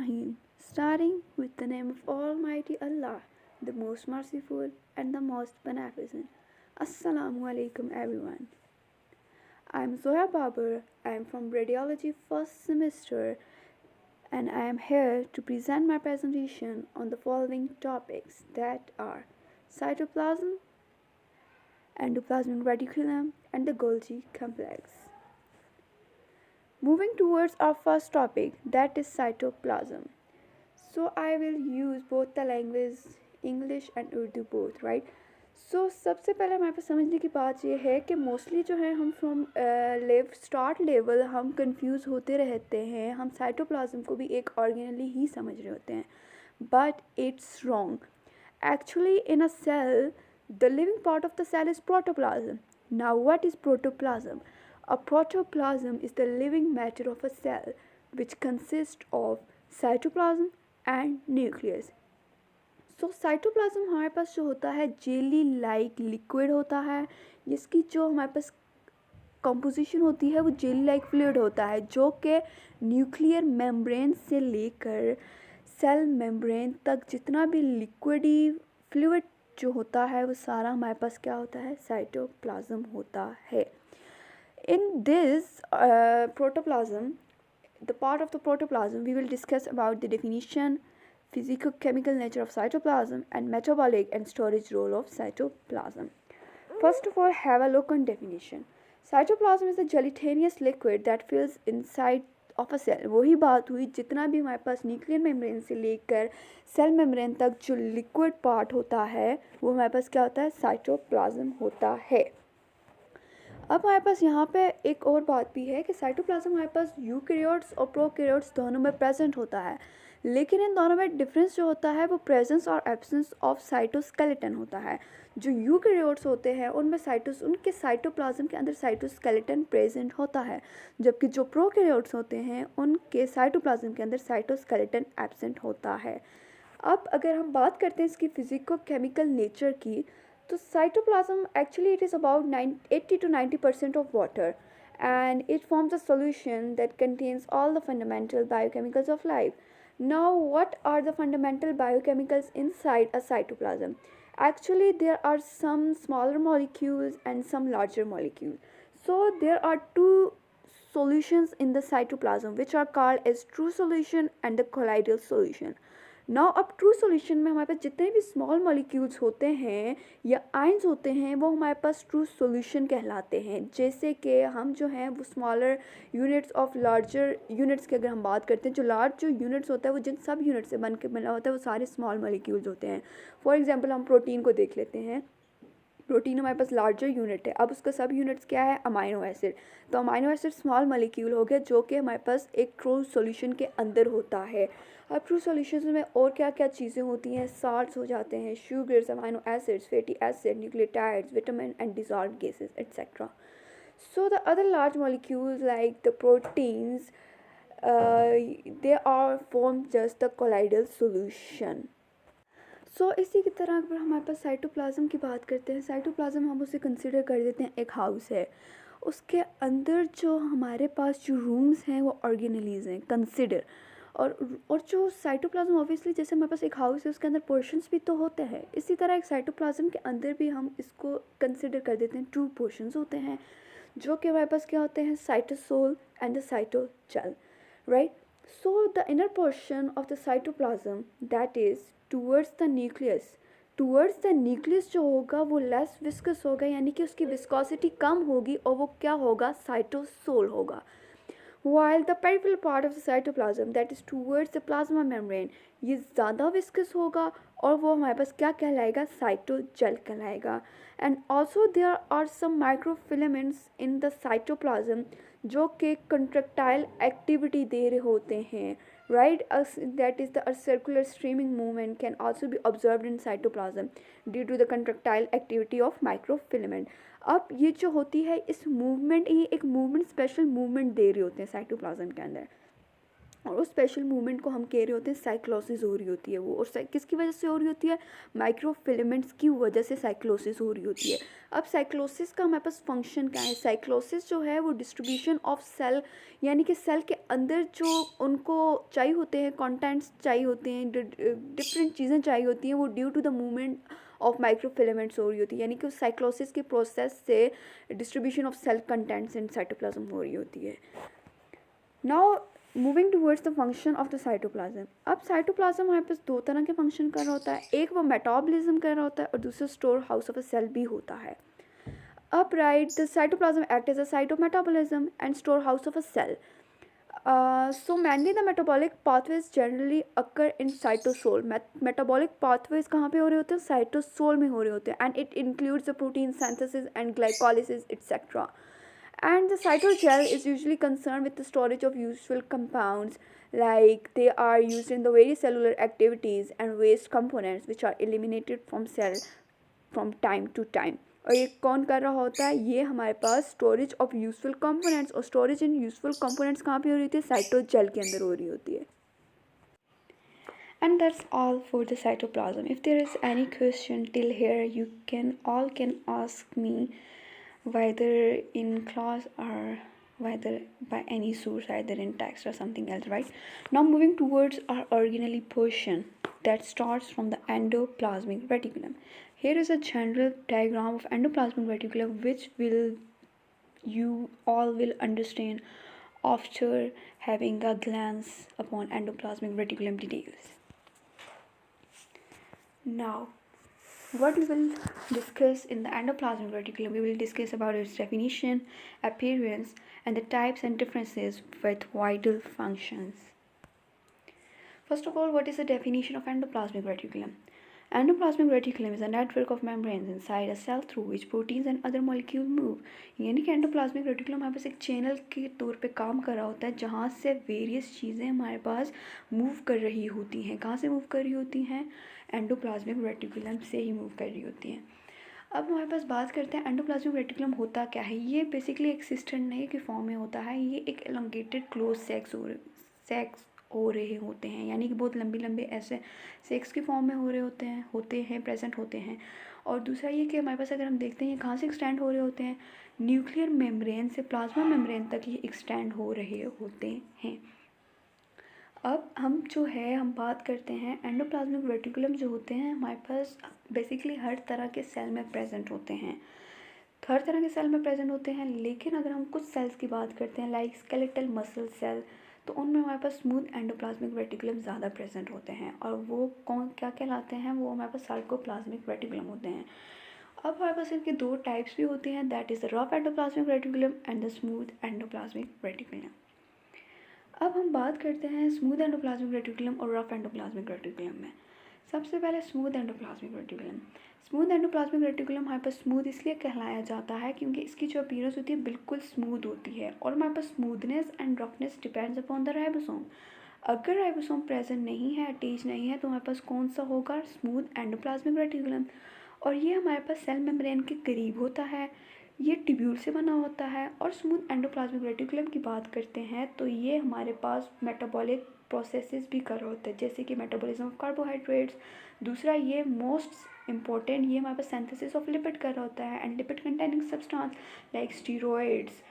Rahim, starting with the name of Almighty Allah, the most merciful and the most beneficent. Assalamu alaikum everyone. I am Zoya Babar. I am from Radiology first semester and I am here to present my presentation on the following topics that are cytoplasm, endoplasmic reticulum and the Golgi complex. Moving towards our first topic, that is cytoplasm. So I will use both the language English and Urdu both, right? So सबसे पहले हमारे पास समझने की बात ये है कि mostly जो है हम फ्रॉम स्टार्ट लेवल हम कंफ्यूज होते रहते हैं, हम साइटोप्लाज्म को भी एक ऑर्गेनली ही समझ रहे होते हैं, but it's wrong. Actually, in a cell, the living part of the cell is protoplasm. Now, what is protoplasm? A protoplasm is the living matter of a cell, which consists of cytoplasm and nucleus. So cytoplasm हमारे पास जो होता है jelly like liquid होता है, जिसकी जो हमारे पास composition होती है वो जेली लाइक फ्लूइड होता है, जो कि न्यूक्लियर मेम्ब्रेन से लेकर सेल मेम्ब्रेन तक जितना भी लिक्विडी फ्लूइड जो होता है वो सारा हमारे पास क्या होता है, साइटोप्लाज्म होता है. In this protoplasm, the part of the protoplasm, we will discuss about the definition, physicochemical nature of cytoplasm and metabolic and storage role of cytoplasm. First of all, have a look on definition. Cytoplasm is a gelatinous liquid that fills inside of a cell. वही बात हुई, जितना भी हमारे पास nuclear membrane से लेकर cell membrane तक जो लिक्विड पार्ट होता है वो हमारे पास क्या होता है, साइटोप्लाज्म होता है. अब हमारे पास यहाँ पे एक और बात भी है कि साइटोप्लाज्म हमारे पास यूकैरियोट्स और प्रोकैरियोट्स दोनों में प्रेजेंट होता है, लेकिन इन दोनों में डिफरेंस जो होता है वो प्रेजेंस और एब्सेंस ऑफ साइटोस्केलेटन होता है. जो यूकैरियोट्स होते हैं उनमें उनके साइटोप्लाज्म के अंदर साइटोस्केलेटन प्रेजेंट होता है, जबकि जो प्रोकैरियोट्स होते हैं उनके साइटोप्लाज्म के अंदर साइटोस्केलेटन एब्सेंट होता है. अब अगर हम बात करते हैं इसकी फिजिको केमिकल नेचर की, तो cytoplasm actually it is about 80 to 90% of water, and it forms a solution that contains all the fundamental biochemicals of life. Now, what are the fundamental biochemicals inside a cytoplasm? Actually, there are some smaller molecules and some larger molecules. So there are two solutions in the cytoplasm which are called as true solution and the colloidal solution. Now अब true solution में हमारे पास जितने भी small molecules होते हैं या ions होते हैं वो हमारे पास ट्रू सॉल्यूशन कहलाते हैं. जैसे कि हम जो हैं वो smaller units of larger units की अगर हम बात करते हैं, जो लार्ज जो यूनिट्स होता है वो जिन सब यूनिट से बन के बना होता है वो सारे स्मॉल मॉलिक्यूल्स होते हैं. फॉर एग्जांपल हम प्रोटीन को देख लेते हैं. प्रोटीन हमारे पास लार्जर यूनिट है, अब उसका सब यूनिट्स क्या है, अमाइनो एसिड. तो अमाइनो एसिड स्मॉल मॉलिक्यूल हो गया जो कि हमारे पास एक ट्रू सॉल्यूशन के अंदर होता है. अब ट्रू सॉल्यूशंस में और क्या क्या चीज़ें होती हैं, साल्ट्स हो जाते हैं, sugars, amino acids, fatty acid, nucleotides, vitamin and dissolved gases etcetera. So the other large molecules like the proteins, they are formed just the colloidal solution. सो इसी की तरह अगर हमारे पास साइटोप्लाज्म की बात करते हैं, साइटोप्लाज्म हम उसे कंसिडर कर देते हैं एक हाउस है. उसके अंदर जो हमारे पास जो रूम्स हैं वो ऑर्गेनेलीज हैं कंसिडर. और जो साइटोप्लाज्म ऑब्वियसली जैसे हमारे पास एक हाउस है उसके अंदर पोर्शंस भी तो होते हैं, इसी तरह एक साइटोप्लाज्म के अंदर भी हम इसको कंसिडर कर देते हैं टू पोर्शंस होते हैं, जो कि हमारे पास क्या होते हैं, cytosol and the cytogel, right. So the inner portion of the cytoplasm that is towards the nucleus जो होगा वो लेस विस्कस होगा, यानी कि उसकी विस्कोसिटी कम होगी और वो क्या होगा, साइटोसोल होगा. While the peripheral part of the cytoplasm that is towards the plasma membrane ये ज़्यादा विस्कस होगा और वो हमारे पास क्या कहलाएगा, साइटोजेल कहलाएगा. And also there are some microfilaments in the cytoplasm जो कि कंट्रक्टाइल एक्टिविटी दे रहे होते हैं, right. That is the circular streaming movement can also be observed in cytoplasm due to the contractile activity of microfilament. अब ये जो होती है इस मूवमेंट, ये एक मूवमेंट स्पेशल मूवमेंट दे रहे होते हैं साइटोप्लाज्म के अंदर. और उस स्पेशल मूवमेंट को हम कह रहे होते हैं साइक्लोसिस हो रही होती है वो। और किसकी वजह से हो रही होती है? माइक्रोफिलामेंट्स की वजह से साइक्लोसिस हो रही होती है। अब साइक्लोसिस का हमारे पास फंक्शन क्या है? साइक्लोसिस जो है वो डिस्ट्रीब्यूशन ऑफ सेल, यानी कि सेल के अंदर जो उनको चाहिए होते हैं कंटेंट्स चाहिए होते हैं, डिफरेंट चीज़ें चाहिए होती हैं, वो due to the movement of microfilaments हो रही होती है। यानी कि उस साइक्लोसिस के प्रोसेस से distribution of cell contents in cytoplasm हो रही होती है। Now moving towards the function of the cytoplasm. अब साइटोप्लाज्म हमारे पास दो तरह के फंक्शन कर रहा होता है, एक वो मेटाबॉलिज्म कर रहा होता है और दूसरा store house of a cell भी होता है। अब right, the cytoplasm act as a site of metabolism and store house of a cell. So mainly the metabolic pathways generally occur in cytosol. Metabolic pathways कहाँ पे हो रहे होते हैं? साइटोसोल में हो रहे होते हैं, and it includes the protein synthesis and glycolysis etc. And the cytogel is usually concerned with the storage of useful compounds, like they are used in the various cellular activities and waste components which are eliminated from cell from time to time. और ये कौन कर रहा होता है? ये हमारे पास storage of useful components, और स्टोरेज इन यूजफुल कंपोनेंट्स कहाँ पे हो रही होती है? साइटोजेल के अंदर हो रही होती है. And that's all for the cytoplasm. If there is any question till here, you can ask me, whether in class or whether by any source, either in text or something else, right? Now moving towards our organelle portion that starts from the endoplasmic reticulum. Here is a general diagram of endoplasmic reticulum, which you all will understand after having a glance upon endoplasmic reticulum details. Now, what we will discuss in the endoplasmic reticulum, we will discuss about its definition, appearance, and the types and differences with vital functions. First of all, what is the definition of endoplasmic reticulum? Endoplasmic reticulum is a network of membranes inside a cell through which proteins and other molecules move. यानी कि endoplasmic reticulum हमारे पास एक channel के तौर पे काम कर रहा होता है, जहाँ से वेरियस चीज़ें हमारे पास मूव कर रही होती हैं. कहाँ से मूव कर रही होती हैं? एंडोप्लाज्मिक रेटिकुलम से ही मूव कर रही होती हैं. अब हमारे पास बात करते हैं एंडोप्लाज्मिक रेटिकुलम होता क्या है. ये बेसिकली एक सिस्टर्न नहीं के फॉर्म में होता है. ये एक एलोंगेटेड क्लोज सेक्स हो रहे होते हैं, यानी कि बहुत लंबे लंबे ऐसे सेक्स के फॉर्म में हो रहे होते हैं प्रेजेंट होते हैं. और दूसरा ये कि हमारे पास अगर हम देखते हैं ये कहाँ से एक्सटेंड हो रहे होते हैं? न्यूक्लियर मेम्ब्रेन से प्लाज्मा मेम्ब्रेन तक ये एक्सटेंड हो रहे होते हैं. अब हम जो है हम बात करते हैं एंडोप्लाज्मिक रेटिकुलम जो होते हैं हमारे पास बेसिकली हर तरह के सेल में प्रेजेंट होते हैं. लेकिन अगर हम कुछ सेल्स की बात करते हैं लाइक स्केलेटल मसल सेल, तो उनमें हमारे पास स्मूथ एंडोप्लाज्मिक रेटिकुलम ज़्यादा प्रेजेंट होते हैं. और वो कौन क्या कहलाते हैं? वो हमारे पास सार्कोप्लाज्मिक रेटिकुलम होते हैं. अब हमारे पास इनके दो टाइप्स भी होती हैं, that is the rough endoplasmic reticulum and the smooth endoplasmic reticulum. अब हम बात करते हैं स्मूथ एंडोप्लाज्मिक रेटिकुलम और रफ एंडोप्लाज्मिक रेटिकुलम में. सबसे पहले smooth endoplasmic reticulum. Smooth endoplasmic reticulum हमारे पास स्मूथ इसलिए कहलाया जाता है क्योंकि इसकी जो अपीयरेंस होती है बिल्कुल स्मूथ होती है. और हमारे पास smoothness and roughness depends upon the ribosome. अगर राइबोसोम प्रेजेंट नहीं है, अटैच नहीं है, तो हमारे पास कौन सा होगा? Smooth endoplasmic reticulum. और ये हमारे पास सेल मेम्ब्रेन के करीब होता है, ये ट्यूब्यूल से बना होता है. और स्मूथ एंडोप्लाज्मिक रेटिकुलम की बात करते हैं तो ये हमारे पास मेटाबॉलिक प्रोसेसेस भी कर रहा होता है, जैसे कि मेटाबॉलिज्म ऑफ कार्बोहाइड्रेट्स. दूसरा ये मोस्ट इम्पॉर्टेंट, ये हमारे पास सिंथेसिस ऑफ लिपिड कर रहा होता है, and lipid containing substance like steroids,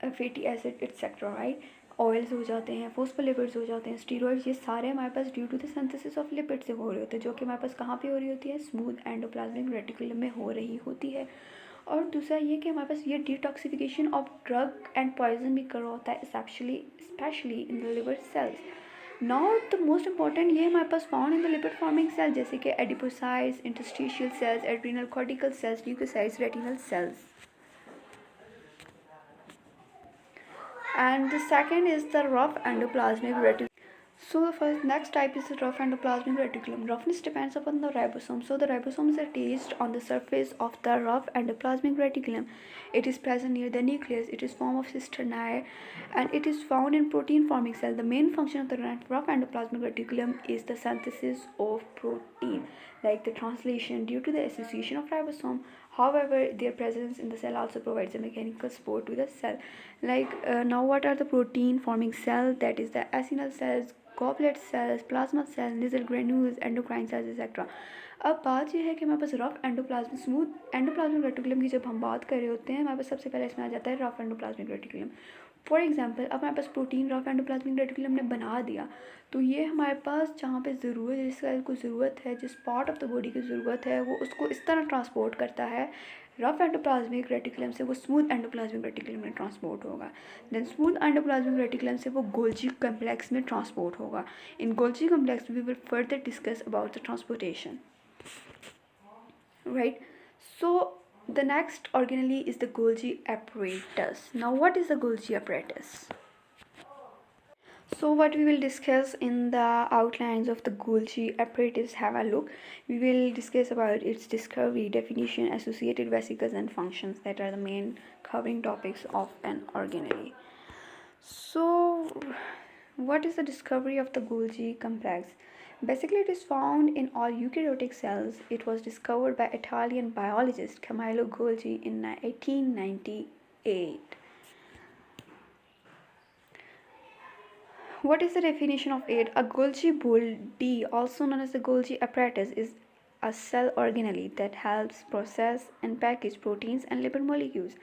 fatty acid etcetera, right. Oils हो जाते हैं, फॉस्फोलिपिड्स हो जाते हैं, स्टीरॉइड्स, ये सारे हमारे पास due to the synthesis of lipid से हो रहे होते हैं, जो कि हमारे पास कहाँ पे हो रही होती है? स्मूथ एंडोप्लाज्मिक रेटिकुलम में हो रही होती है. और दूसरा ये कि हमारे पास ये detoxification of drug and poison भी कर रहा होता है, specially in the liver cells. Now the most important, ये हमारे पास found in the lipid forming cell, जैसे कि adipocytes, interstitial cells, adrenal cortical cells, leukocytes, retinal cells. And the second is the rough endoplasmic reticulum. So the next type is the rough endoplasmic reticulum. Roughness depends upon the ribosome. So the ribosome is attached on the surface of the rough endoplasmic reticulum. It is present near the nucleus. It is form of cisternae, and it is found in protein forming cell. The main function of the rough endoplasmic reticulum is the synthesis of protein, like the translation. Due to the association of ribosome, However, their presence in the cell also provides a mechanical support to the cell. Like now, what are the protein forming cells? That is the acinar cells, goblet cells, plasma cells, nasal granules, endocrine cells, etc. अब बात यह है कि हमारे पास rough endoplasm smooth endoplasmic reticulum की जब हम बात कर रहे होते हैं, हमारे पास सबसे पहले इसमें आ जाता है rough endoplasmic reticulum. For example, अब हमारे पास प्रोटीन रफ एंडोप्लाज्मिक रेटिकुलम ने बना दिया, तो ये हमारे पास जहाँ पे ज़रूरत है, जिस सेल को ज़रूरत है, जिस पार्ट ऑफ द बॉडी की ज़रूरत है, वो उसको इस तरह ट्रांसपोर्ट करता है रफ एंडोप्लाज्मिक रेटिकुलम से वो स्मूथ एंडोप्लाज्मिक रेटिकुलम में ट्रांसपोर्ट होगा. देन स्मूथ एंडोप्लाज्मिक रेटिकुलम से वो गोल्जी कम्प्लेक्स में ट्रांसपोर्ट होगा. In Golgi complex we will further discuss about the transportation. Right, so the next organelle is the Golgi apparatus. Now what is the Golgi apparatus? So what we will discuss in the outlines of the Golgi apparatus, have a look. We will discuss about its discovery, definition, associated vesicles and functions. That are the main covering topics of an organelle. So what is the discovery of the Golgi complex? Basically, it is found in all eukaryotic cells. It was discovered by Italian biologist Camillo Golgi in 1898. What is the definition of it? A Golgi body, also known as the Golgi apparatus, is a cell organelle that helps process and package proteins and lipid molecules.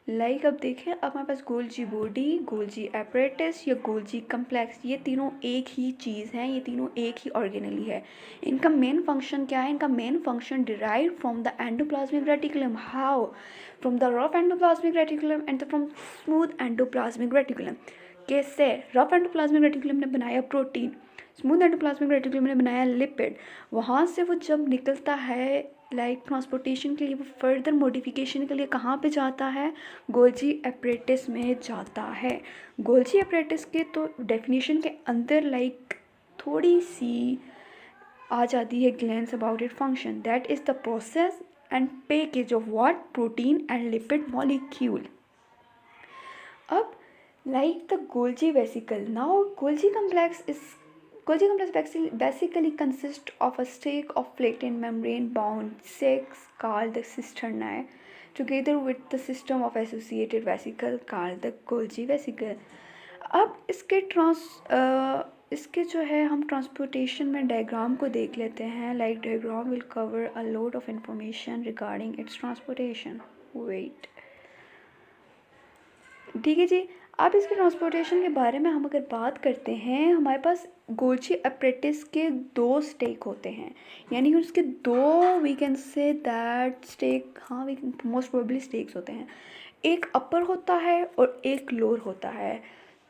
Like अब देखें, अब हमारे पास Golgi body, Golgi apparatus या Golgi complex, ये तीनों एक ही चीज़ हैं, ये तीनों एक ही ऑर्गेनली है. इनका मेन फंक्शन क्या है? इनका main function derive from the endoplasmic reticulum. How? From the rough endoplasmic reticulum and from smooth endoplasmic reticulum. कैसे? रफ एंडोप्लाज्मिक रेटिकुलम ने बनाया प्रोटीन, स्मूथ एंडोप्लाज्मिक रेटिकुलम ने बनाया लिपिड. वहाँ से वो जब निकलता है लाइक ट्रांसपोर्टेशन के लिए, वो फर्दर मॉडिफिकेशन के लिए कहाँ पे जाता है? गोल्जी एपरेटिस में जाता है. गोल्जी एपरेटिस के तो डेफिनेशन के अंदर लाइक थोड़ी सी आ जाती है glance about it function. That is the process and package of what? Protein and lipid molecule. अब like the Golgi vesicle. Now Golgi complex basically consists of a stack of flattened membrane bound sacs called the cisternae together with the system of associated vesicle called the Golgi vesicle. अब इसके जो है हम transportation में diagram को देख लेते हैं. Like diagram will cover a load of information regarding its transportation. Wait, ठीक है जी. अब इसके ट्रांसपोर्टेशन के बारे में हम अगर बात करते हैं, हमारे पास गोल्जी एपरेटिस के दो स्टेक होते हैं, यानी कि उसके दो, we can say that stack, हाँ वी मोस्ट प्रोबेबली स्टेक्स होते हैं. एक अपर होता है और एक लोअर होता है.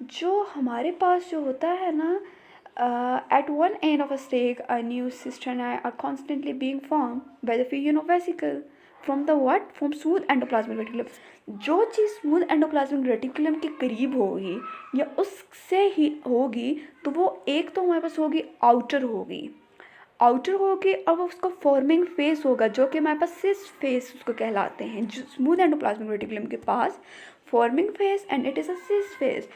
जो हमारे पास जो होता है ना, at one end of a stake a new cisternae are constantly being formed by the fusion of vesicle from the what? From smooth endoplasmic reticulum. जो चीज़ स्मूथ एंडोप्लाज्मिक रेटिकुलम के करीब होगी या उससे ही होगी, तो वो एक तो हमारे पास होगी आउटर होगी और वो उसका फॉर्मिंग फेस होगा, जो कि हमारे पास सिस फेस उसको कहलाते हैं. जो स्मूथ एंडोप्लाज्मिक रेटिकुलम के पास forming face and it is a cis face,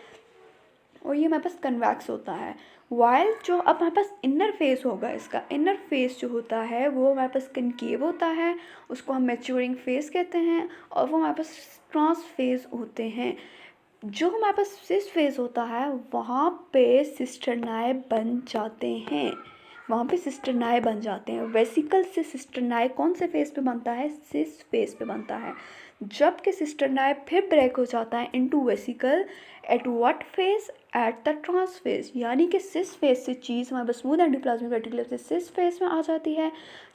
और ये हमारे पास कन्वैक्स होता है. वाइल जो अब हमारे पास इनर फेस होगा, इसका इनर फेस जो होता है वो हमारे पास कनकेव होता है, उसको हम मैच्योरिंग फेस कहते हैं, और वो हमारे पास ट्रांस फेस होते हैं. जो हमारे पास सिस फेस होता है वहाँ पे सिस्टरनाए बन जाते हैं, वेसिकल से सिस्टरनाए कौन से फेस पे बनता है? सिस फेस पे बनता है. जबकि सिस्टरनाए फिर ब्रेक हो जाता है into vesicle at what face? At the trans face. यानी कि सिस फेस से चीज़ हमारे पास स्मूथ एंडोप्लाज्मिक रेटिकुलम से सिस फेस में आ जाती है.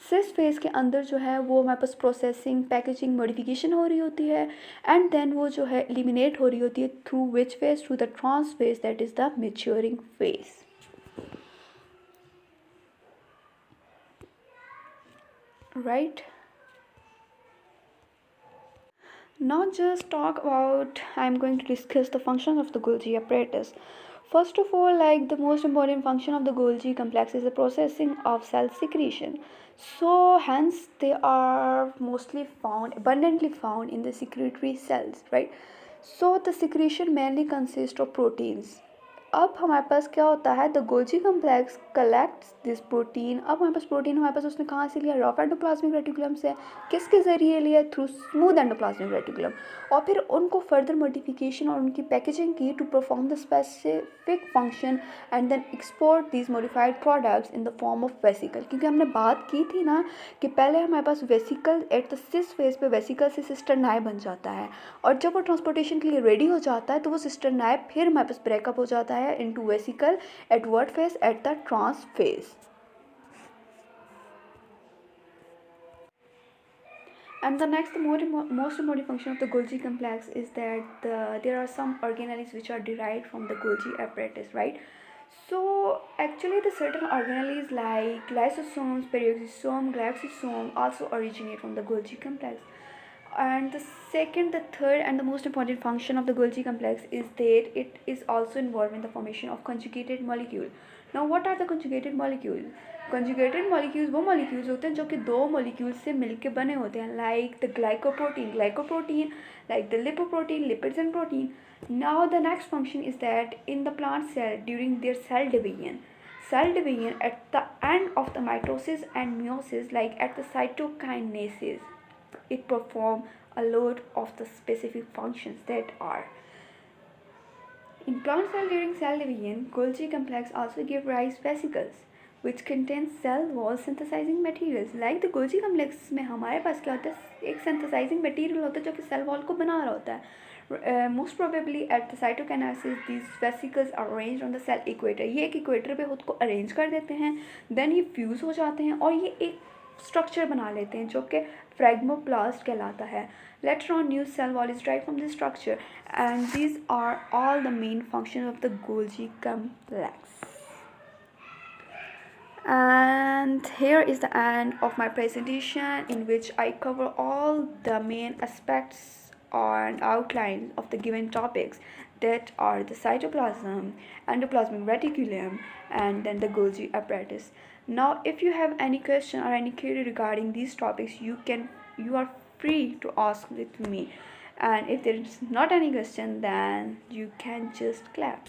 सिस फेस के अंदर जो है वो हमारे पास प्रोसेसिंग, पैकेजिंग, मॉडिफिकेशन हो रही होती है, एंड देन वो जो है एलिमिनेट हो रही होती है through which face? Through the trans face, that is the maturing face. Right, now just talk about, I'm going to discuss the functions of the Golgi apparatus. First of all, like the most important function of the Golgi complex is the processing of cell secretion. So hence they are abundantly found in the secretory cells, right? So the secretion mainly consists of proteins. अब हमारे पास क्या होता है, the Golgi complex collects this protein. अब हमारे पास protein हमारे पास उसने कहाँ से लिया, रफ एंडोप्लाज्मिक रेटिकुलम से। किसके ज़रिए लिया, थ्रू स्मूथ एंडोप्लाज्मिक रेटिकुलम। और फिर उनको फर्दर मॉडिफिकेशन और उनकी पैकेजिंग की to perform the specific function and then export these modified products in the form of vesicle. क्योंकि हमने बात की थी ना कि पहले हमारे पास vesicle at the cis face पे वेसिकल से सिस्टरनाई बन जाता है, और जब वो ट्रांसपोर्टेशन के लिए रेडी हो जाता है तो वो सिस्टरनाई फिर हमारे पास ब्रेकअप हो जाता है into vesicle at what phase, at the trans phase. And the next most important function of the Golgi complex is that there are some organelles which are derived from the Golgi apparatus, right? So actually the certain organelles like lysosomes, peroxisome, glycosome also originate from the Golgi complex. And the second, the third and the most important function of the Golgi complex is that it is also involved in the formation of conjugated molecule. Now what are the conjugated molecules? Conjugated molecules वो molecules होते हैं जो कि दो molecules से मिलके बने होते हैं, like the glycoprotein, like the lipoprotein, lipids and protein. Now the next function is that in the plant cell during their cell division at the end of the mitosis and meiosis, like at the cytokinesis, it perform a lot of the specific functions that are in plant cell during cell division. Golgi complex also give rise vesicles which contain cell wall synthesizing materials. Like the Golgi complex में हमारे पास क्या होता है, एक synthesizing material होता है जो कि cell wall को बना रहा होता है. Most probably at the cytokinesis these vesicles are arranged on the cell equator. ये एक equator पे खुद को arrange कर देते हैं, then ये fuse हो जाते हैं और ये एक स्ट्रक्चर बना लेते हैं जो कि फ्रैग्मोप्लास्ट कहलाता है. Later on new cell wall is derived from this structure, and these are all the main functions of the Golgi complex. And here is the end of my presentation, in which I cover all the main aspects and outlines of the given topics, that are the cytoplasm, endoplasmic reticulum, and then the Golgi apparatus. Now if you have any question or any query regarding these topics, you are free to ask it to me, and if there is not any question, then you can just clap.